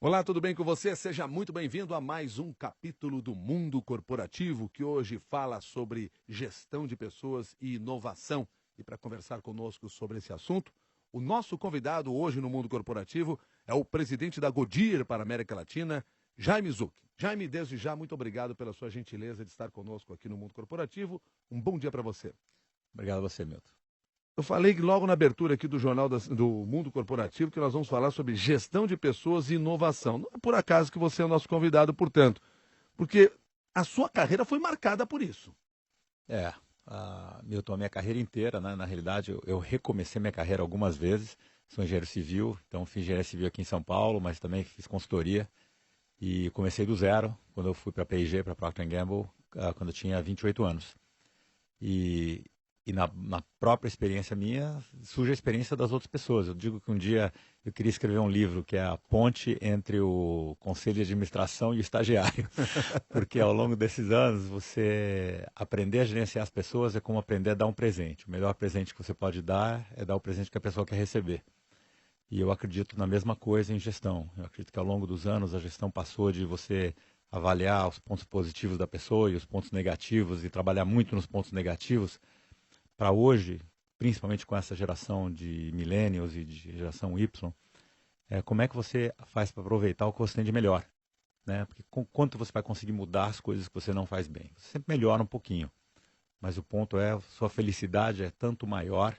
Olá, tudo bem com você? Seja muito bem-vindo a mais um capítulo do Mundo Corporativo, que hoje fala sobre gestão de pessoas e inovação. E para conversar conosco sobre esse assunto, o nosso convidado hoje no Mundo Corporativo é o presidente da Goodyear para a América Latina, Jaime Zucchi. Jaime, desde já, muito obrigado pela sua gentileza de estar conosco aqui no Mundo Corporativo. Um bom dia para você. Obrigado a você, Milton. Eu falei logo na abertura aqui do Jornal do Mundo Corporativo que nós vamos falar sobre gestão de pessoas e inovação. Não é por acaso que você é o nosso convidado, portanto, porque a sua carreira foi marcada por isso. Milton, a minha carreira inteira, né, na realidade, eu recomecei minha carreira algumas vezes. Sou engenheiro civil, então fiz engenharia civil aqui em São Paulo, mas também fiz consultoria. E comecei do zero, quando eu fui para a P&G, para a Procter & Gamble, quando eu tinha 28 anos. E na própria experiência minha, surge a experiência das outras pessoas. Eu digo que um dia eu queria escrever um livro que é a ponte entre o conselho de administração e o estagiário. Porque ao longo desses anos, você aprender a gerenciar as pessoas é como aprender a dar um presente. O melhor presente que você pode dar é dar o presente que a pessoa quer receber. E eu acredito na mesma coisa em gestão. Eu acredito que ao longo dos anos a gestão passou de você avaliar os pontos positivos da pessoa e os pontos negativos e trabalhar muito nos pontos negativos para hoje, principalmente com essa geração de millennials e de geração Y, como é que você faz para aproveitar o que você tem de melhor? Né? Porque quanto você vai conseguir mudar as coisas que você não faz bem? Você sempre melhora um pouquinho, mas o ponto é, sua felicidade é tanto maior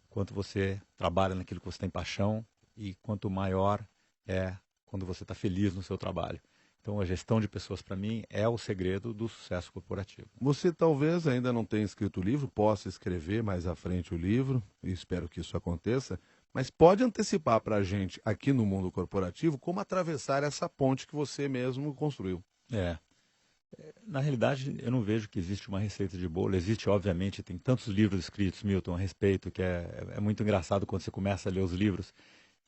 quanto você trabalha naquilo que você tem paixão e quanto maior é quando você está feliz no seu trabalho. Então, a gestão de pessoas, para mim, é o segredo do sucesso corporativo. Você talvez ainda não tenha escrito o livro, possa escrever mais à frente o livro, e espero que isso aconteça, mas pode antecipar para a gente, aqui no Mundo Corporativo, como atravessar essa ponte que você mesmo construiu. Na realidade, eu não vejo que existe uma receita de bolo. Existe, obviamente, tem tantos livros escritos, Milton, a respeito, que é muito engraçado quando você começa a ler os livros.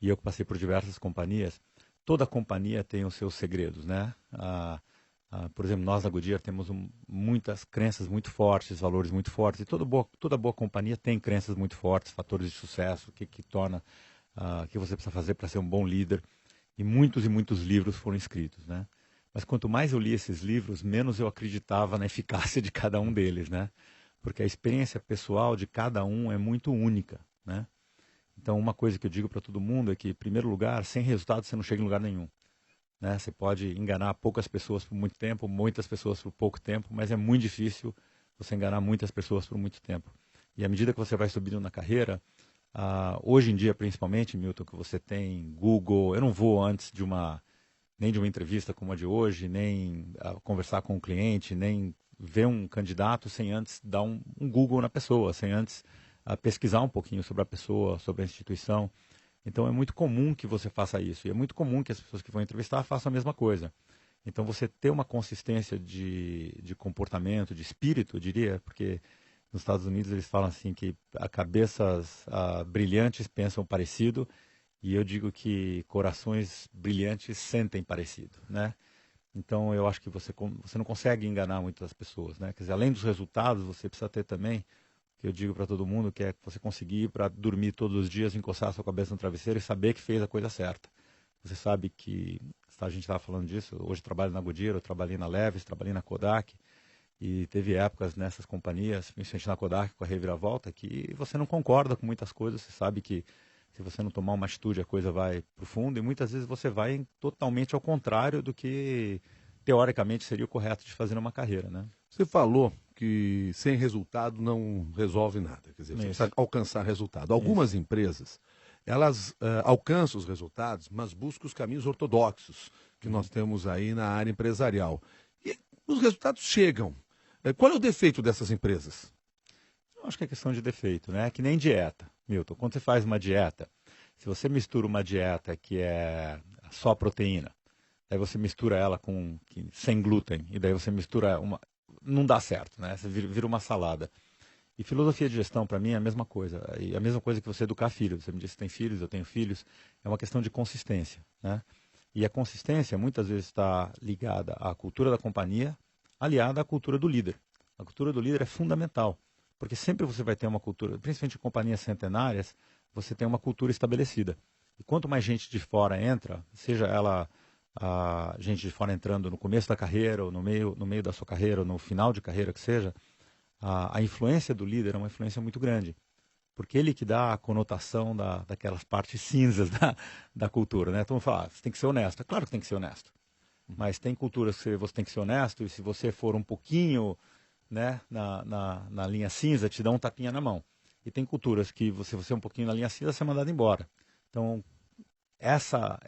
E eu que passei por diversas companhias, toda companhia tem os seus segredos, né? Por exemplo, nós da Goodyear temos muitas crenças muito fortes, valores muito fortes. E toda boa companhia tem crenças muito fortes, fatores de sucesso, o que torna, o que você precisa fazer para ser um bom líder. E muitos livros foram escritos, né? Mas quanto mais eu li esses livros, menos eu acreditava na eficácia de cada um deles, né? Porque a experiência pessoal de cada um é muito única, né? Então, uma coisa que eu digo para todo mundo é que, em primeiro lugar, sem resultado você não chega em lugar nenhum, né? Você pode enganar poucas pessoas por muito tempo, muitas pessoas por pouco tempo, mas é muito difícil você enganar muitas pessoas por muito tempo. E à medida que você vai subindo na carreira, hoje em dia, principalmente, Milton, que você tem Google, eu não vou antes nem de uma entrevista como a de hoje, nem conversar com o cliente, nem ver um candidato sem antes dar um Google na pessoa, sem antes pesquisar um pouquinho sobre a pessoa, sobre a instituição. Então é muito comum que você faça isso, e é muito comum que as pessoas que vão entrevistar façam a mesma coisa. Então você ter uma consistência de comportamento, de espírito, eu diria, porque nos Estados Unidos eles falam assim que cabeças brilhantes pensam parecido, e eu digo que corações brilhantes sentem parecido, né? Então eu acho que você não consegue enganar muitas pessoas, né? Quer dizer, além dos resultados, você precisa ter também, que eu digo para todo mundo, que é você conseguir ir para dormir todos os dias, encostar a sua cabeça no travesseiro e saber que fez a coisa certa. Você sabe que, a gente estava falando disso, hoje eu trabalho na Goodyear, eu trabalhei na Levi's, trabalhei na Kodak, e teve épocas nessas companhias, principalmente na Kodak, com a reviravolta, que você não concorda com muitas coisas, você sabe que se você não tomar uma atitude, a coisa vai para o fundo, e muitas vezes você vai totalmente ao contrário do que, teoricamente, seria o correto de fazer numa carreira, né? Você falou que sem resultado não resolve nada, quer dizer, você Isso. precisa alcançar resultado. Algumas empresas, elas alcançam os resultados, mas buscam os caminhos ortodoxos que nós temos aí na área empresarial. E os resultados chegam. Qual é o defeito dessas empresas? Eu acho que é questão de defeito, né? É que nem dieta, Milton. Quando você faz uma dieta, se você mistura uma dieta que é só proteína, aí você mistura ela sem glúten, e daí você mistura não dá certo, né? Você vira uma salada. E filosofia de gestão, para mim, é a mesma coisa. E a mesma coisa que você educar filhos. Você me disse que tem filhos, eu tenho filhos. É uma questão de consistência, né? E a consistência muitas vezes está ligada à cultura da companhia, aliada à cultura do líder. A cultura do líder é fundamental, porque sempre você vai ter uma cultura, principalmente em companhias centenárias, você tem uma cultura estabelecida. E quanto mais gente de fora entra, seja ela gente de fora entrando no começo da carreira, ou no meio da sua carreira, ou no final de carreira que seja, a influência do líder é uma influência muito grande. Porque ele que dá a conotação daquelas partes cinzas da cultura, né? Então, fala, você tem que ser honesto. É claro que tem que ser honesto. Mas tem culturas que você tem que ser honesto, e se você for um pouquinho, né, na linha cinza, te dá um tapinha na mão. E tem culturas que você é um pouquinho na linha cinza, você é mandado embora. Então, essa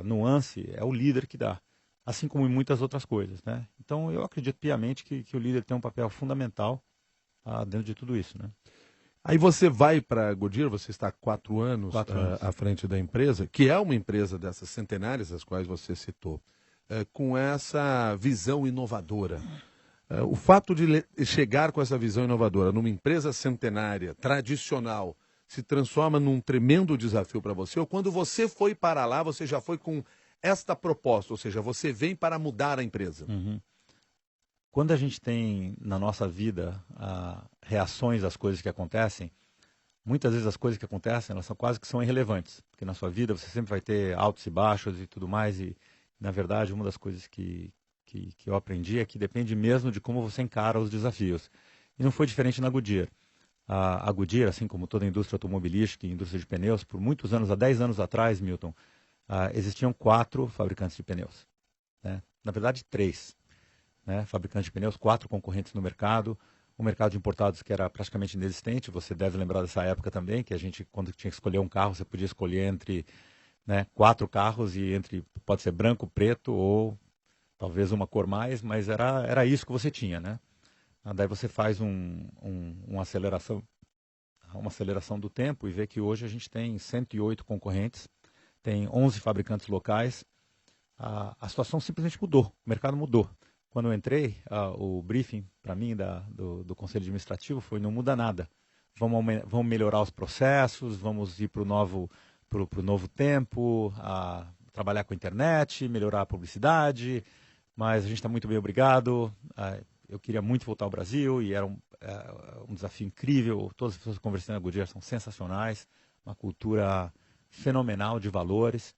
nuance é o líder que dá, assim como em muitas outras coisas, né? Então, eu acredito piamente que o líder tem um papel fundamental dentro de tudo isso, né? Aí você vai para a Goodyear, você está há 4 anos, 4 anos. à frente da empresa, que é uma empresa dessas centenárias, as quais você citou, com essa visão inovadora. O fato de chegar com essa visão inovadora numa empresa centenária, tradicional, se transforma num tremendo desafio para você? Ou quando você foi para lá, você já foi com esta proposta, ou seja, você vem para mudar a empresa? Uhum. Quando a gente tem na nossa vida reações às coisas que acontecem, muitas vezes as coisas que acontecem, elas são quase que são irrelevantes, porque na sua vida você sempre vai ter altos e baixos e tudo mais, e na verdade uma das coisas que eu aprendi é que depende mesmo de como você encara os desafios. E não foi diferente na Goodyear. A Goodyear, assim como toda a indústria automobilística e indústria de pneus, por muitos anos, há 10 anos atrás, Milton, existiam 4 fabricantes de pneus, né? Na verdade, 3. Né, fabricantes de pneus, 4 concorrentes no mercado, o mercado de importados que era praticamente inexistente. Você deve lembrar dessa época também, que a gente, quando tinha que escolher um carro, você podia escolher entre, né, 4 carros, e pode ser branco, preto ou talvez uma cor mais, mas era isso que você tinha, né? Daí você faz uma aceleração do tempo e vê que hoje a gente tem 108 concorrentes, tem 11 fabricantes locais. A situação simplesmente mudou, o mercado mudou. Quando eu entrei, o briefing para mim do Conselho Administrativo foi: não muda nada. Vamos melhorar os processos, vamos ir para o novo tempo, trabalhar com a internet, melhorar a publicidade, mas a gente está muito bem, obrigado. Eu queria muito voltar ao Brasil e era um desafio incrível. Todas as pessoas que conversando na Goodyear são sensacionais, uma cultura fenomenal de valores.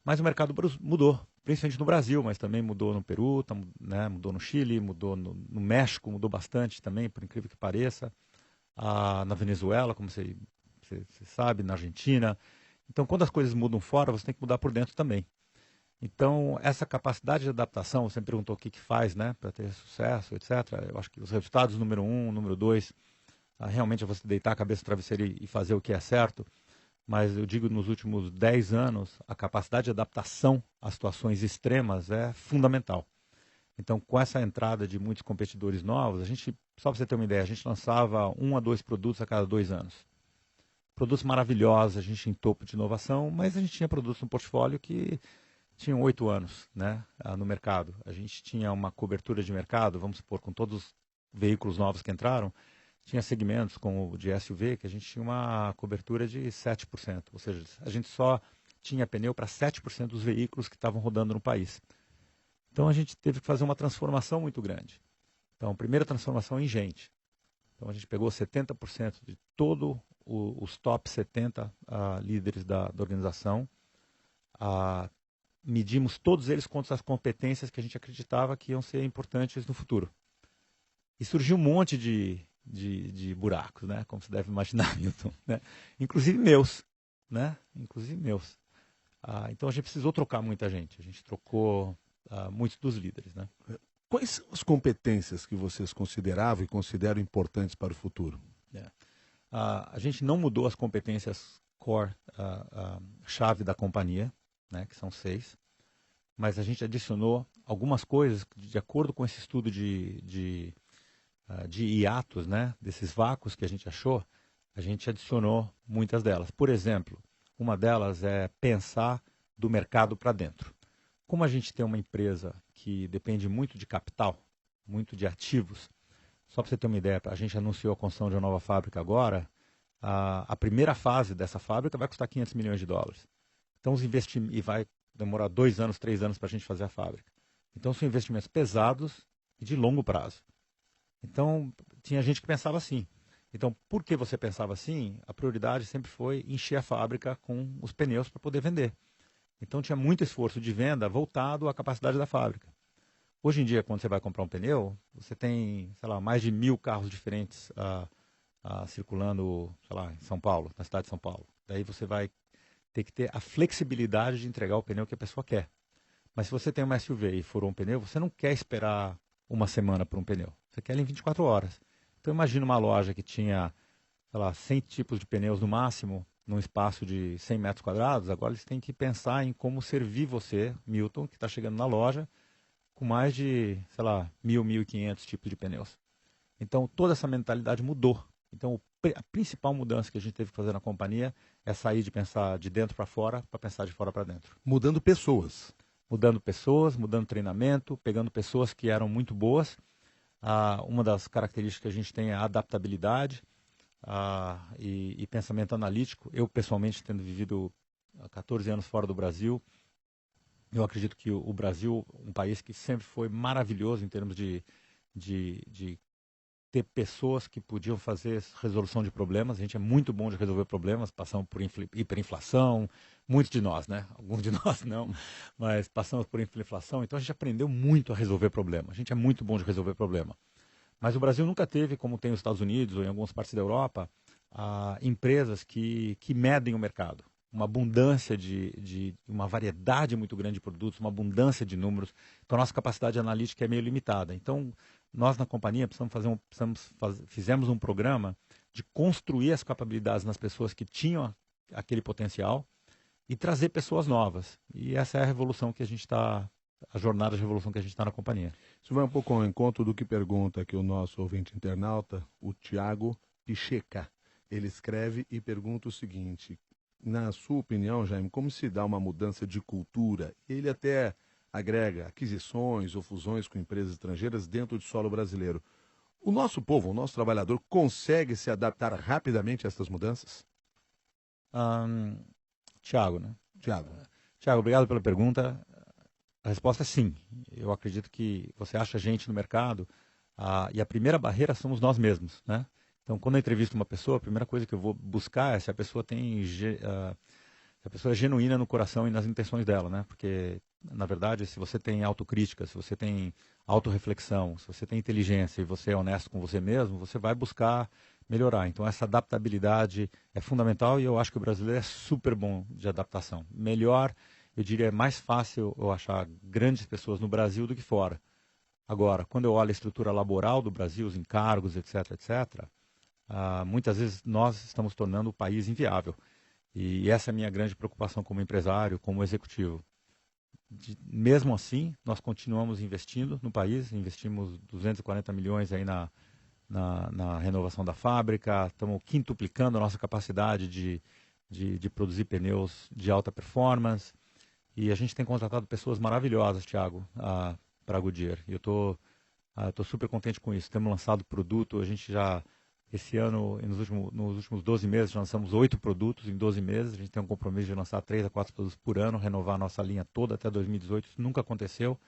Mas o mercado mudou, principalmente no Brasil, mas também mudou no Peru, né, mudou no Chile, mudou no México, mudou bastante também, por incrível que pareça. Na Venezuela, como você sabe, na Argentina. Então, quando as coisas mudam fora, você tem que mudar por dentro também. Então, essa capacidade de adaptação, você me perguntou o que faz, né, para ter sucesso, etc. Eu acho que os resultados, número 1, número 2, realmente é você deitar a cabeça no travesseiro e fazer o que é certo. Mas eu digo, nos últimos 10 anos, a capacidade de adaptação a situações extremas é fundamental. Então, com essa entrada de muitos competidores novos, só para você ter uma ideia, a gente lançava 1 a 2 produtos a cada 2 anos. Produtos maravilhosos, a gente em topo de inovação, mas a gente tinha produtos no portfólio que tinham 8 anos, né, no mercado. A gente tinha uma cobertura de mercado, vamos supor, com todos os veículos novos que entraram, tinha segmentos como o de SUV, que a gente tinha uma cobertura de 7%. Ou seja, a gente só tinha pneu para 7% dos veículos que estavam rodando no país. Então a gente teve que fazer uma transformação muito grande. Então, a primeira transformação em gente. Então a gente pegou 70% de todos os top 70 líderes da organização, medimos todos eles contra as competências que a gente acreditava que iam ser importantes no futuro. E surgiu um monte de buracos, né? Como você deve imaginar, Milton, né? Inclusive meus, né? Inclusive meus. Então a gente precisou trocar muita gente. A gente trocou muitos dos líderes, né? Quais são as competências que vocês consideravam e consideram importantes para o futuro? A gente não mudou as competências core, chave da companhia, né? Que são 6. Mas a gente adicionou algumas coisas de acordo com esse estudo de hiatos, né, desses vácuos que a gente achou. A gente adicionou muitas delas. Por exemplo, uma delas é pensar do mercado para dentro. Como a gente tem uma empresa que depende muito de capital, muito de ativos, só para você ter uma ideia, a gente anunciou a construção de uma nova fábrica agora. A primeira fase dessa fábrica vai custar $500 milhões. Então, os investimentos, e vai demorar 2 anos, 3 anos para a gente fazer a fábrica. Então, são investimentos pesados e de longo prazo. Então, tinha gente que pensava assim. Então, por que você pensava assim? A prioridade sempre foi encher a fábrica com os pneus para poder vender. Então tinha muito esforço de venda voltado à capacidade da fábrica. Hoje em dia, quando você vai comprar um pneu, você tem, sei lá, mais de 1.000 carros diferentes circulando, sei lá, em São Paulo, na cidade de São Paulo. Daí você vai ter que ter a flexibilidade de entregar o pneu que a pessoa quer. Mas se você tem uma SUV e furou um pneu, você não quer esperar uma semana por um pneu. Você quer ele em 24 horas. Então imagina uma loja que tinha, sei lá, 100 tipos de pneus no máximo, num espaço de 100 metros quadrados. Agora eles têm que pensar em como servir você, Milton, que está chegando na loja, com mais de, sei lá, 1.500 tipos de pneus. Então toda essa mentalidade mudou. Então a principal mudança que a gente teve que fazer na companhia é sair de pensar de dentro para fora pensar de fora para dentro. Mudando pessoas. Mudando pessoas, mudando treinamento, pegando pessoas que eram muito boas. Uma das características que a gente tem é a adaptabilidade e pensamento analítico. Eu, pessoalmente, tendo vivido 14 anos fora do Brasil, eu acredito que o Brasil, um país que sempre foi maravilhoso em termos de ter pessoas que podiam fazer resolução de problemas. A gente é muito bom de resolver problemas, passamos por hiperinflação, muitos de nós, né? Alguns de nós não, mas passamos por hiperinflação, então a gente aprendeu muito a resolver problemas. A gente é muito bom de resolver problema. Mas o Brasil nunca teve, como tem os Estados Unidos ou em algumas partes da Europa, empresas que medem o mercado. Uma abundância uma variedade muito grande de produtos, uma abundância de números. Então a nossa capacidade analítica é meio limitada. Então nós na companhia fizemos um programa de construir as capacidades nas pessoas que tinham aquele potencial e trazer pessoas novas. E essa é a revolução que a gente está, a jornada de revolução que a gente está na companhia. Isso vai um pouco ao encontro do que pergunta aqui o nosso ouvinte internauta, o Tiago Picheca. Ele escreve e pergunta o seguinte: na sua opinião, Jaime, como se dá uma mudança de cultura? Ele até agrega aquisições ou fusões com empresas estrangeiras dentro do solo brasileiro. O nosso povo, o nosso trabalhador, consegue se adaptar rapidamente a essas mudanças? Tiago, né? Tiago, obrigado pela pergunta. A resposta é sim. Eu acredito que você acha gente no mercado e a primeira barreira somos nós mesmos, né? Então, quando eu entrevisto uma pessoa, a primeira coisa que eu vou buscar é se a pessoa se a pessoa é genuína no coração e nas intenções dela, né? Porque, na verdade, se você tem autocrítica, se você tem autorreflexão, se você tem inteligência e você é honesto com você mesmo, você vai buscar melhorar. Então, essa adaptabilidade é fundamental e eu acho que o brasileiro é super bom de adaptação. Melhor, eu diria, é mais fácil eu achar grandes pessoas no Brasil do que fora. Agora, quando eu olho a estrutura laboral do Brasil, os encargos, etc., etc., muitas vezes nós estamos tornando o país inviável. E essa é a minha grande preocupação como empresário, como executivo. Mesmo assim, nós continuamos investindo no país, investimos 240 milhões aí na renovação da fábrica, estamos quintuplicando a nossa capacidade de produzir pneus de alta performance. E a gente tem contratado pessoas maravilhosas, Thiago, para a Goodyear. E eu estou super contente com isso. Temos lançado produto, a gente já... Esse ano, nos últimos 12 meses, lançamos 8 produtos em 12 meses. A gente tem um compromisso de lançar 3 a 4 produtos por ano, renovar a nossa linha toda até 2018. Isso nunca aconteceu.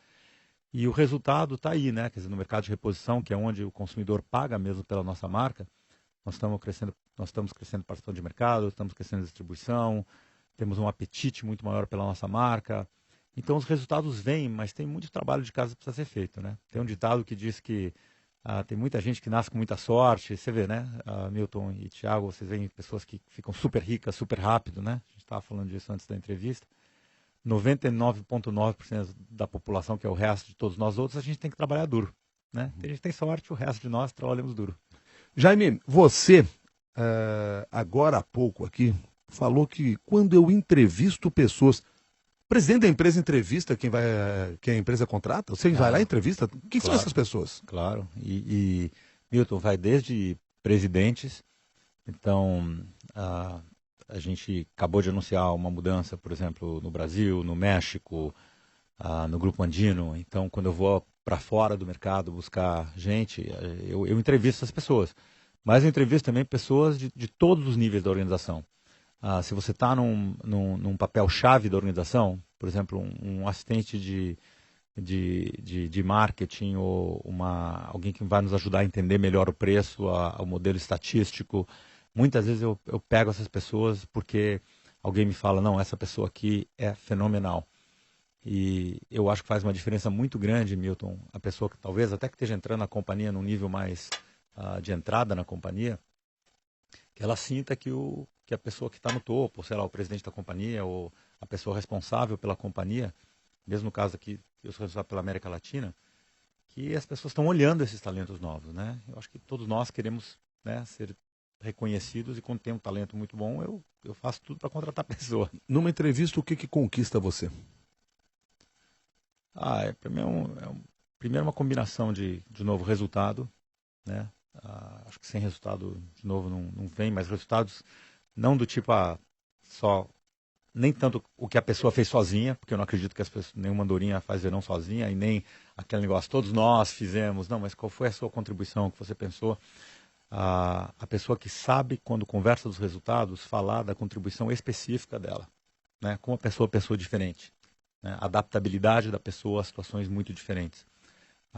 E o resultado está aí, né? Quer dizer, no mercado de reposição, que é onde o consumidor paga mesmo pela nossa marca, nós estamos crescendo participação de mercado, estamos crescendo distribuição, temos um apetite muito maior pela nossa marca. Então os resultados vêm, mas tem muito trabalho de casa que precisa ser feito, né? Tem um ditado que diz que tem muita gente que nasce com muita sorte. Você vê, né? Milton e Thiago, vocês veem pessoas que ficam super ricas, super rápido, né? A gente estava falando disso antes da entrevista. 99,9% da população, que é o resto de todos nós outros, a gente tem que trabalhar duro, né? A gente tem sorte, o resto de nós trabalhamos duro. Jaime, você, agora há pouco aqui, falou que quando eu entrevisto pessoas... O presidente da empresa entrevista quem a empresa contrata? Você vai lá e entrevista? Quem são essas pessoas? Claro. E Milton, vai desde presidentes. Então, a gente acabou de anunciar uma mudança, por exemplo, no Brasil, no México, no Grupo Andino. Então, quando eu vou para fora do mercado buscar gente, eu entrevisto essas pessoas. Mas eu entrevisto também pessoas de todos os níveis da organização. Se você está num papel-chave da organização, por exemplo, um assistente de marketing ou alguém que vai nos ajudar a entender melhor o preço, o modelo estatístico, muitas vezes eu pego essas pessoas porque alguém me fala, não, essa pessoa aqui é fenomenal. E eu acho que faz uma diferença muito grande, Milton, a pessoa que talvez até que esteja entrando na companhia num nível mais de entrada na companhia, que ela sinta que a pessoa que está no topo, sei lá, o presidente da companhia ou a pessoa responsável pela companhia, mesmo no caso aqui, eu sou responsável pela América Latina, que as pessoas estão olhando esses talentos novos, né? Eu acho que todos nós queremos, né, ser reconhecidos e quando tem um talento muito bom, eu faço tudo para contratar a pessoa. Numa entrevista, o que conquista você? Para mim primeiro uma combinação de novo, resultado, né? Acho que sem resultado, de novo, não vem, mas resultados não do tipo, só, nem tanto o que a pessoa fez sozinha, porque eu não acredito que nenhuma andorinha faz verão sozinha, e nem aquele negócio, todos nós fizemos, não, mas qual foi a sua contribuição que você pensou? A pessoa que sabe, quando conversa dos resultados, falar da contribuição específica dela, né? Como a pessoa pensou diferente. Né? Adaptabilidade da pessoa a situações muito diferentes.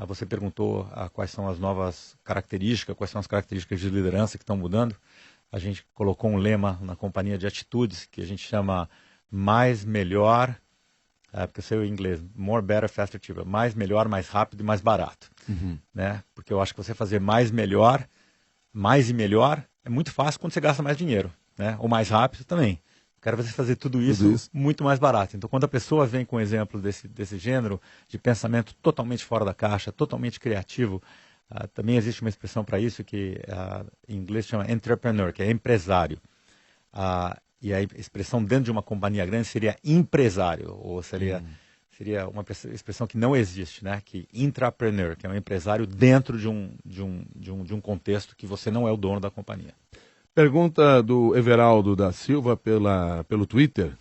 Você perguntou quais são as novas características, quais são as características de liderança que estão mudando. A gente colocou um lema na companhia de atitudes que a gente chama mais, melhor, porque eu sei o inglês, more, better, faster, cheaper, mais, melhor, mais rápido e mais barato. Né? Porque eu acho que você fazer mais, melhor, mais e melhor é muito fácil quando você gasta mais dinheiro, né? Ou mais rápido também. Quero você fazer tudo isso muito mais barato. Então, quando a pessoa vem com exemplos desse gênero, de pensamento totalmente fora da caixa, totalmente criativo, também existe uma expressão para isso que em inglês chama entrepreneur, que é empresário. E a expressão dentro de uma companhia grande seria empresário, ou seria uma expressão que não existe, né? Que intrapreneur, que é um empresário dentro de um contexto que você não é o dono da companhia. Pergunta do Everaldo da Silva pelo Twitter.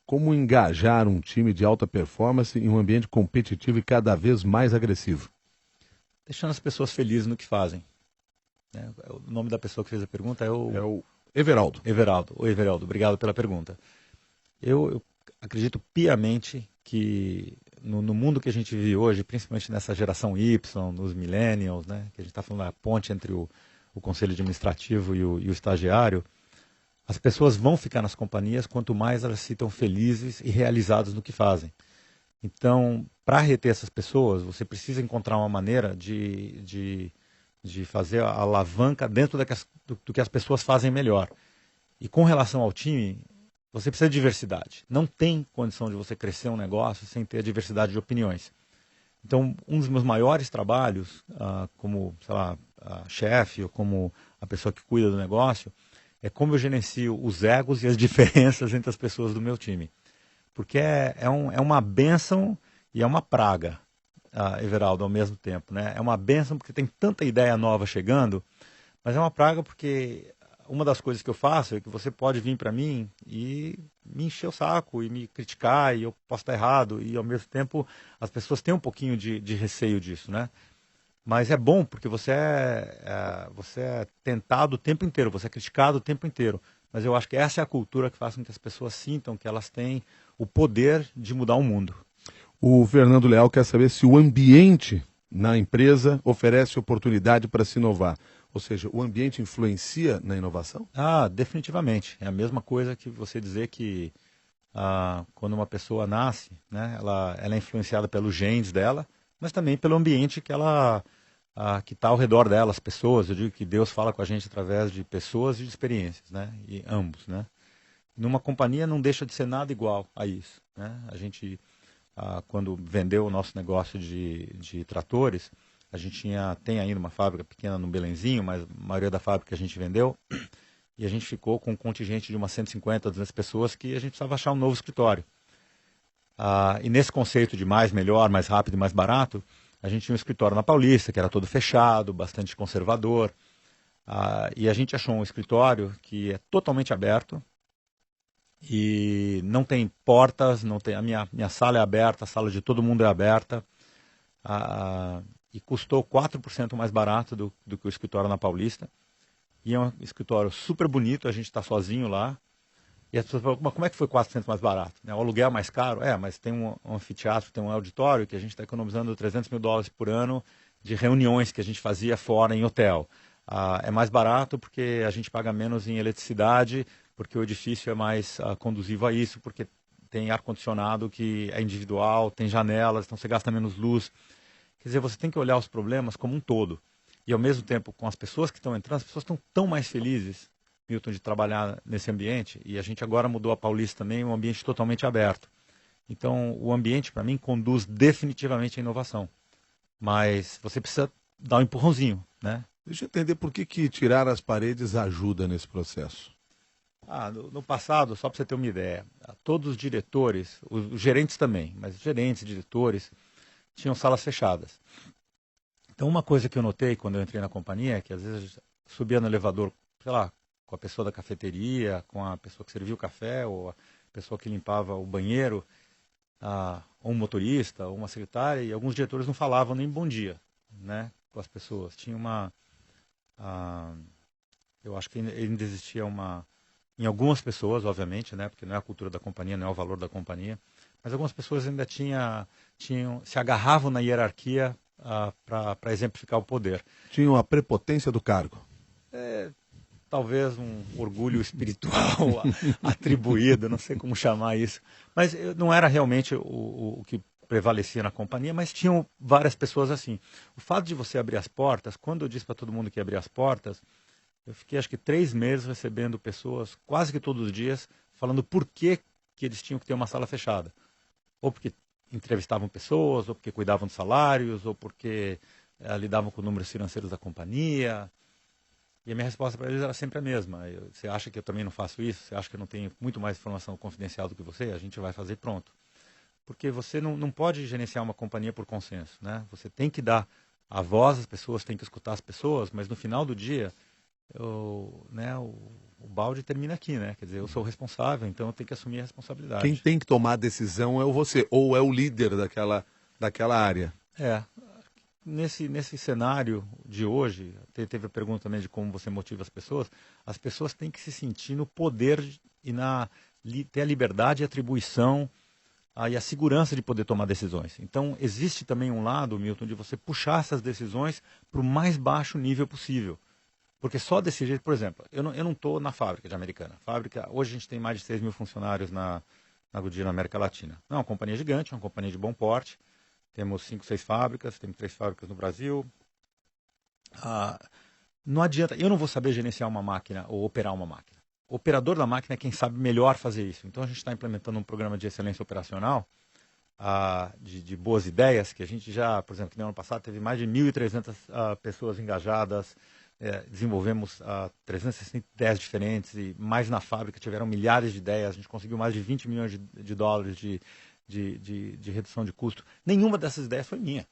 Como engajar um time de alta performance em um ambiente competitivo e cada vez mais agressivo? Deixando as pessoas felizes no que fazem. Né? O nome da pessoa que fez a pergunta é o Everaldo. Everaldo. Oi, Everaldo. Obrigado pela pergunta. Eu acredito piamente que no mundo que a gente vive hoje, principalmente nessa geração Y, nos millennials, né? Que a gente está falando da ponte entre o conselho administrativo e o estagiário, as pessoas vão ficar nas companhias quanto mais elas se sintam felizes e realizadas no que fazem. Então, para reter essas pessoas, você precisa encontrar uma maneira de fazer a alavanca dentro do que as pessoas fazem melhor. E com relação ao time, você precisa de diversidade. Não tem condição de você crescer um negócio sem ter a diversidade de opiniões. Então, um dos meus maiores trabalhos, como, sei lá, chefe ou como a pessoa que cuida do negócio, é como eu gerencio os egos e as diferenças entre as pessoas do meu time. Porque é uma bênção e é uma praga, Everaldo, ao mesmo tempo. Né? É uma bênção porque tem tanta ideia nova chegando, mas é uma praga porque uma das coisas que eu faço é que você pode vir para mim e me encher o saco e me criticar e eu posso estar errado e ao mesmo tempo as pessoas têm um pouquinho de receio disso, né? Mas é bom porque você é tentado o tempo inteiro, você é criticado o tempo inteiro. Mas eu acho que essa é a cultura que faz com que as pessoas sintam que elas têm o poder de mudar o mundo. O Fernando Leal quer saber se o ambiente na empresa oferece oportunidade para se inovar. Ou seja, o ambiente influencia na inovação? Definitivamente. É a mesma coisa que você dizer que quando uma pessoa nasce, né, ela é influenciada pelos genes dela, mas também pelo ambiente que está ao redor dela, as pessoas. Eu digo que Deus fala com a gente através de pessoas e de experiências, né? E ambos, né? Numa companhia não deixa de ser nada igual a isso, né? A gente, quando vendeu o nosso negócio de tratores, a gente tem ainda uma fábrica pequena no Belenzinho, mas a maioria da fábrica a gente vendeu, e a gente ficou com um contingente de umas 150, 200 pessoas que a gente precisava achar um novo escritório. E nesse conceito de mais, melhor, mais rápido e mais barato, a gente tinha um escritório na Paulista, que era todo fechado, bastante conservador. E a gente achou um escritório que é totalmente aberto e não tem portas, não tem, a minha sala é aberta, a sala de todo mundo é aberta. E custou 4% mais barato do que o escritório na Paulista. E é um escritório super bonito, a gente está sozinho lá. E as pessoas falam, mas como é que foi 4% mais barato? O aluguel é mais caro? Mas tem um anfiteatro, tem um auditório que a gente está economizando $300 mil por ano de reuniões que a gente fazia fora em hotel. É mais barato porque a gente paga menos em eletricidade, porque o edifício é mais conduzivo a isso, porque tem ar-condicionado que é individual, tem janelas, então você gasta menos luz. Quer dizer, você tem que olhar os problemas como um todo. E ao mesmo tempo, com as pessoas que estão entrando, as pessoas estão tão mais felizes, Milton, de trabalhar nesse ambiente. E a gente agora mudou a Paulista também, um ambiente totalmente aberto. Então, o ambiente, para mim, conduz definitivamente à inovação. Mas você precisa dar um empurrãozinho, né? Deixa eu entender por que tirar as paredes ajuda nesse processo. No passado, só para você ter uma ideia, todos os diretores, os gerentes também, mas gerentes, diretores, tinham salas fechadas. Então, uma coisa que eu notei quando eu entrei na companhia é que às vezes eu subia no elevador, sei lá, com a pessoa da cafeteria, com a pessoa que servia o café, ou a pessoa que limpava o banheiro, ou um motorista, ou uma secretária, e alguns diretores não falavam nem bom dia, né, com as pessoas. Tinha eu acho que ainda existia em algumas pessoas, obviamente, né, porque não é a cultura da companhia, não é o valor da companhia, mas algumas pessoas ainda se agarravam na hierarquia para exemplificar o poder. Tinham a prepotência do cargo. Talvez um orgulho espiritual atribuído, não sei como chamar isso. Mas não era realmente o que prevalecia na companhia, mas tinham várias pessoas assim. O fato de você abrir as portas, quando eu disse para todo mundo que ia abrir as portas, eu fiquei acho que 3 meses recebendo pessoas, quase que todos os dias, falando por que eles tinham que ter uma sala fechada. Ou porque entrevistavam pessoas, ou porque cuidavam dos salários, ou porque lidavam com números financeiros da companhia. E a minha resposta para eles era sempre a mesma. Você acha que eu também não faço isso? Você acha que eu não tenho muito mais informação confidencial do que você? A gente vai fazer pronto. Porque você não pode gerenciar uma companhia por consenso, né? Você tem que dar a voz às pessoas, tem que escutar as pessoas, mas no final do dia, o balde termina aqui, né? Quer dizer, eu sou o responsável, então eu tenho que assumir a responsabilidade. Quem tem que tomar a decisão é você, ou é o líder daquela área. Nesse cenário de hoje, teve a pergunta também de como você motiva as pessoas têm que se sentir no poder e ter a liberdade e atribuição e a segurança de poder tomar decisões. Então, existe também um lado, Milton, de você puxar essas decisões para o mais baixo nível possível. Porque só desse jeito, por exemplo, eu não estou na fábrica de Americana. Hoje a gente tem mais de 6 mil funcionários na Goodyear, na América Latina. Não é uma companhia gigante, é uma companhia de bom porte. Temos 5, 6 fábricas, temos 3 fábricas no Brasil. Não adianta, eu não vou saber gerenciar uma máquina ou operar uma máquina. O operador da máquina é quem sabe melhor fazer isso. Então a gente está implementando um programa de excelência operacional, de boas ideias, que a gente já, por exemplo, que no ano passado teve mais de 1.300 pessoas engajadas, desenvolvemos 360 ideias diferentes, e mais na fábrica tiveram milhares de ideias, a gente conseguiu mais de 20 milhões de dólares de redução de custo. Nenhuma dessas ideias foi minha.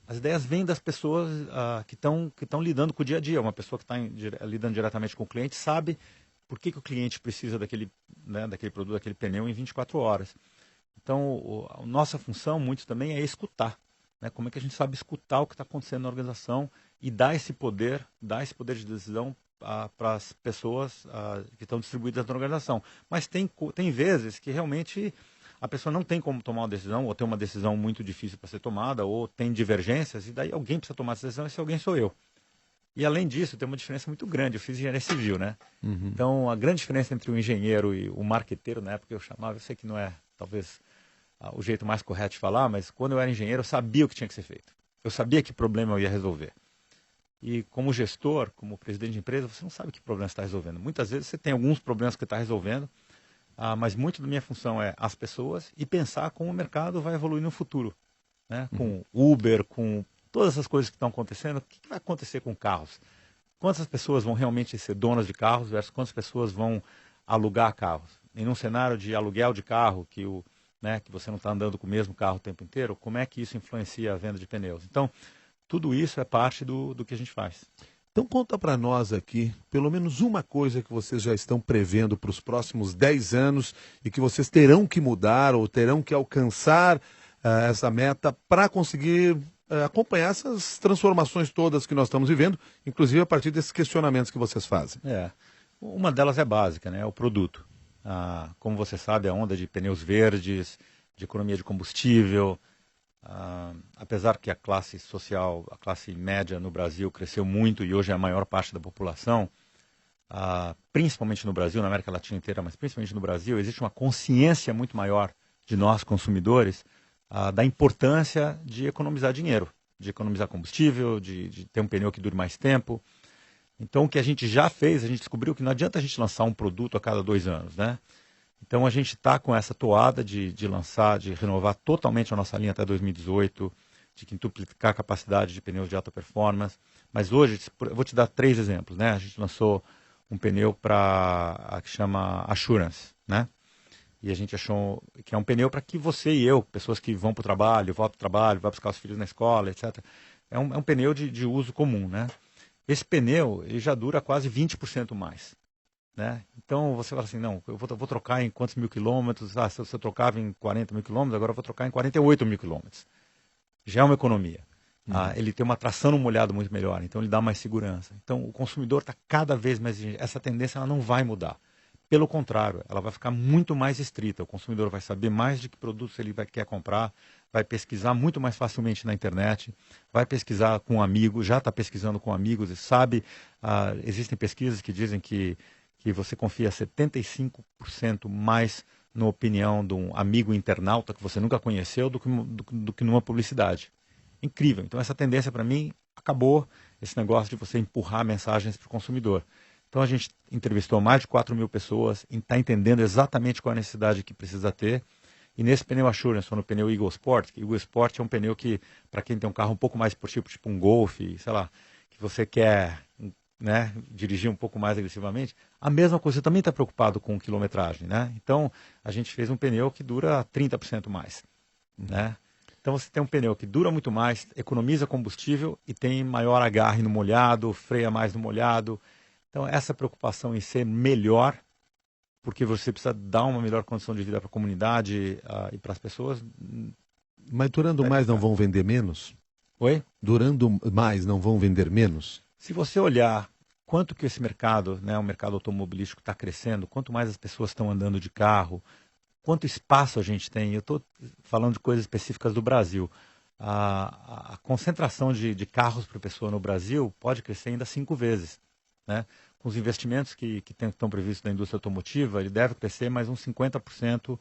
As ideias vêm das pessoas que estão lidando com o dia a dia. Uma pessoa que está lidando diretamente com o cliente sabe por que o cliente precisa daquele produto, daquele pneu em 24 horas. Então, a nossa função muito também é escutar. Né? Como é que a gente sabe escutar o que está acontecendo na organização e dar esse poder de decisão para as pessoas que estão distribuídas na organização. Mas tem vezes que realmente a pessoa não tem como tomar uma decisão, ou tem uma decisão muito difícil para ser tomada, ou tem divergências, e daí alguém precisa tomar essa decisão, e esse alguém sou eu. E além disso, tem uma diferença muito grande. Eu fiz engenharia civil, né? Uhum. Então, a grande diferença entre o engenheiro e o marqueteiro, na época eu chamava, eu sei que não é talvez o jeito mais correto de falar, mas quando eu era engenheiro, eu sabia o que tinha que ser feito. Eu sabia que problema eu ia resolver. E como gestor, como presidente de empresa, você não sabe que problema você está resolvendo. Muitas vezes você tem alguns problemas que você está resolvendo, mas muito da minha função é as pessoas e pensar como o mercado vai evoluir no futuro. Né? Com Uber, com todas essas coisas que estão acontecendo, o que vai acontecer com carros? Quantas pessoas vão realmente ser donas de carros versus quantas pessoas vão alugar carros? Em um cenário de aluguel de carro, que você não está andando com o mesmo carro o tempo inteiro, como é que isso influencia a venda de pneus? Então, tudo isso é parte do que a gente faz. Então conta para nós aqui, pelo menos uma coisa que vocês já estão prevendo para os próximos 10 anos e que vocês terão que mudar ou terão que alcançar essa meta para conseguir acompanhar essas transformações todas que nós estamos vivendo, inclusive a partir desses questionamentos que vocês fazem. Uma delas é básica, né? É o produto. Como você sabe, a onda de pneus verdes, de economia de combustível, apesar que a classe social, a classe média no Brasil cresceu muito e hoje é a maior parte da população, principalmente no Brasil, na América Latina inteira, mas principalmente no Brasil, existe uma consciência muito maior de nós, consumidores, da importância de economizar dinheiro, de economizar combustível, de ter um pneu que dure mais tempo. Então, o que a gente já fez, a gente descobriu que não adianta a gente lançar um produto a cada 2 anos, né? Então, a gente está com essa toada de lançar, de renovar totalmente a nossa linha até 2018, de quintuplicar a capacidade de pneus de alta performance. Mas hoje, eu vou te dar 3 exemplos, né? A gente lançou um pneu que chama Assurance, né? E a gente achou que é um pneu para que você e eu, pessoas que vão para o trabalho, voltam para o trabalho, vão buscar os filhos na escola, etc. É um pneu de uso comum, né? Esse pneu ele já dura quase 20% mais, né? Então você fala assim, não, eu vou trocar em quantos mil quilômetros? Se eu trocava em 40 mil quilômetros, agora eu vou trocar em 48 mil quilômetros. Já é uma economia. Ele tem uma tração no molhado muito melhor, então ele dá mais segurança. Então o consumidor está cada vez mais exigente. Essa tendência ela não vai mudar. Pelo contrário, ela vai ficar muito mais estrita. O consumidor vai saber mais de que produtos ele quer comprar, vai pesquisar muito mais facilmente na internet, vai pesquisar com amigos, já está pesquisando com amigos e sabe, existem pesquisas que dizem que você confia 75% mais na opinião de um amigo internauta que você nunca conheceu do que numa publicidade. Incrível. Então essa tendência para mim acabou, esse negócio de você empurrar mensagens para o consumidor. Então a gente entrevistou mais de 4 mil pessoas, está entendendo exatamente qual é a necessidade que precisa ter. E nesse pneu Assurance, ou no pneu Eagle Sport, Eagle Sport é um pneu que, para quem tem um carro um pouco mais esportivo, tipo um Golf, sei lá, que você quer, né, dirigir um pouco mais agressivamente, a mesma coisa, você também está preocupado com quilometragem, né? Então a gente fez um pneu que dura 30% mais, né? Então você tem um pneu que dura muito mais, economiza combustível e tem maior agarre no molhado, freia mais no molhado. Então, essa preocupação em ser melhor, porque você precisa dar uma melhor condição de vida para a comunidade e para as pessoas. Mas durando mais não vão vender menos? Oi? Durando mais não vão vender menos? Se você olhar quanto que esse mercado, né, o mercado automobilístico está crescendo, quanto mais as pessoas estão andando de carro, quanto espaço a gente tem. Eu estou falando de coisas específicas do Brasil. A concentração de carros por pessoa no Brasil pode crescer ainda 5 vezes. Né? Com os investimentos que estão previstos na indústria automotiva, ele deve crescer mais uns 50%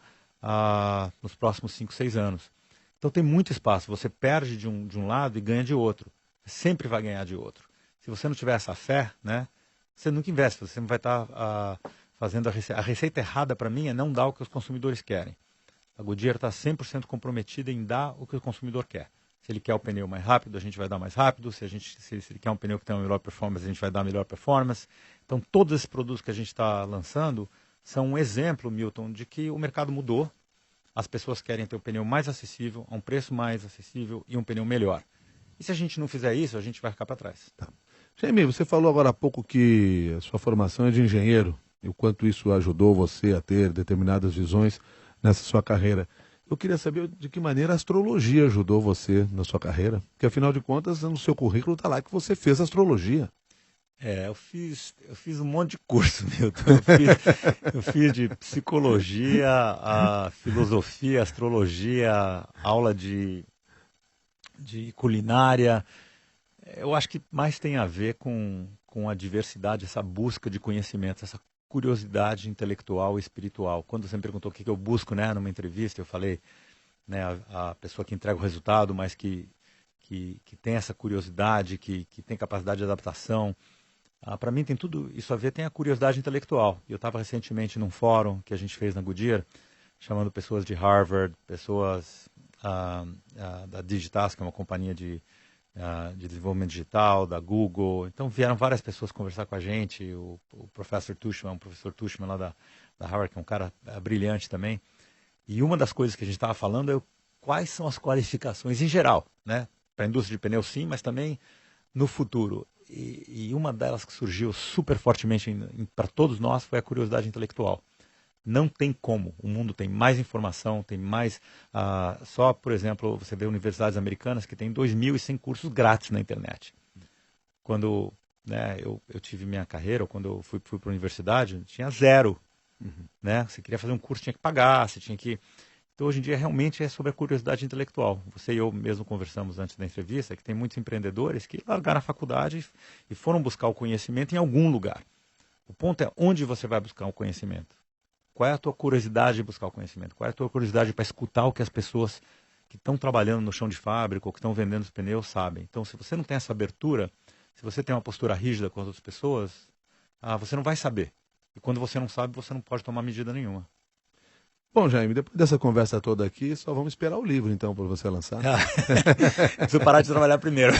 nos próximos 5, 6 anos. Então tem muito espaço. Você perde de um lado e ganha de outro. Sempre vai ganhar de outro. Se você não tiver essa fé, né, você nunca investe. Você não vai estar fazendo a receita errada para mim é não dar o que os consumidores querem. A Goodyear está 100% comprometida em dar o que o consumidor quer. Se ele quer o pneu mais rápido, a gente vai dar mais rápido. Se ele quer um pneu que tem uma melhor performance, a gente vai dar melhor performance. Então, todos esses produtos que a gente está lançando são um exemplo, Milton, de que o mercado mudou. As pessoas querem ter um pneu mais acessível, a um preço mais acessível e um pneu melhor. E se a gente não fizer isso, a gente vai ficar para trás. Tá. Jaime, você falou agora há pouco que a sua formação é de engenheiro e o quanto isso ajudou você a ter determinadas visões nessa sua carreira. Eu queria saber de que maneira a astrologia ajudou você na sua carreira, porque afinal de contas no seu currículo está lá que você fez astrologia. Eu fiz um monte de curso, Milton. Eu fiz de psicologia, filosofia, astrologia, aula de culinária. Eu acho que mais tem a ver com a diversidade, essa busca de conhecimento, essa curiosidade intelectual e espiritual. Quando você me perguntou o que eu busco, né, numa entrevista, eu falei, né, a pessoa que entrega o resultado, mas que tem essa curiosidade, que tem capacidade de adaptação. Para mim tem tudo isso a ver, tem a curiosidade intelectual. Eu estava recentemente num fórum que a gente fez na Goodyear, chamando pessoas de Harvard, pessoas da Digitask, que é uma companhia de desenvolvimento digital, da Google. Então vieram várias pessoas conversar com a gente. O professor Tushman, lá da Harvard, que é um cara brilhante também. E uma das coisas que a gente estava falando é quais são as qualificações em geral, né? Para a indústria de pneus sim, mas também no futuro. E uma delas que surgiu super fortemente para todos nós foi a curiosidade intelectual. Não tem como. O mundo tem mais informação, tem mais... só, por exemplo, você vê universidades americanas que têm 2.100 cursos grátis na internet. Quando, né, eu tive minha carreira, ou quando eu fui para a universidade, tinha 0. Né? Você queria fazer um curso, tinha que pagar, você tinha que... Então, hoje em dia, realmente é sobre a curiosidade intelectual. Você e eu mesmo conversamos antes da entrevista, que tem muitos empreendedores que largaram a faculdade e foram buscar o conhecimento em algum lugar. O ponto é onde você vai buscar o conhecimento. Qual é a tua curiosidade de buscar o conhecimento? Qual é a tua curiosidade para escutar o que as pessoas que estão trabalhando no chão de fábrica ou que estão vendendo os pneus sabem? Então, se você não tem essa abertura, se você tem uma postura rígida com as outras pessoas, você não vai saber. E quando você não sabe, você não pode tomar medida nenhuma. Bom, Jaime, depois dessa conversa toda aqui, só vamos esperar o livro, então, para você lançar. Preciso parar de trabalhar primeiro.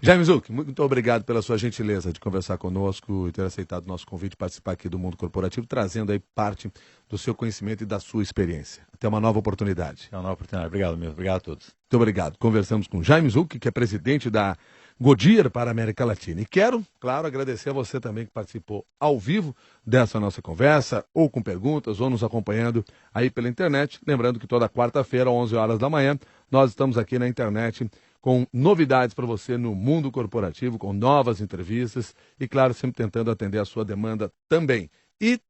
Jaime Zucchi, muito obrigado pela sua gentileza de conversar conosco e ter aceitado o nosso convite de participar aqui do Mundo Corporativo, trazendo aí parte do seu conhecimento e da sua experiência. Até uma nova oportunidade. Até uma nova oportunidade. Obrigado, meu. Obrigado a todos. Muito obrigado. Conversamos com Jaime Zucchi, que é presidente da Goodyear para a América Latina. E quero, claro, agradecer a você também que participou ao vivo dessa nossa conversa, ou com perguntas, ou nos acompanhando aí pela internet. Lembrando que toda quarta-feira, às 11 horas da manhã, nós estamos aqui na internet com novidades para você no mundo corporativo, com novas entrevistas e, claro, sempre tentando atender a sua demanda também. E,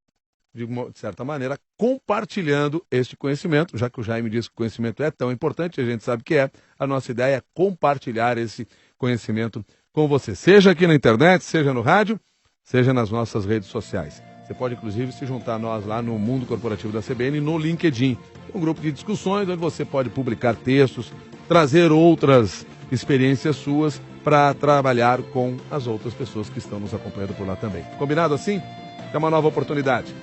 de certa maneira, compartilhando este conhecimento, já que o Jaime disse que o conhecimento é tão importante, a gente sabe que é, a nossa ideia é compartilhar esse conhecimento com você, seja aqui na internet, seja no rádio, seja nas nossas redes sociais. Você pode, inclusive, se juntar a nós lá no Mundo Corporativo da CBN, no LinkedIn. Um grupo de discussões onde você pode publicar textos, trazer outras experiências suas para trabalhar com as outras pessoas que estão nos acompanhando por lá também. Combinado assim? Até uma nova oportunidade.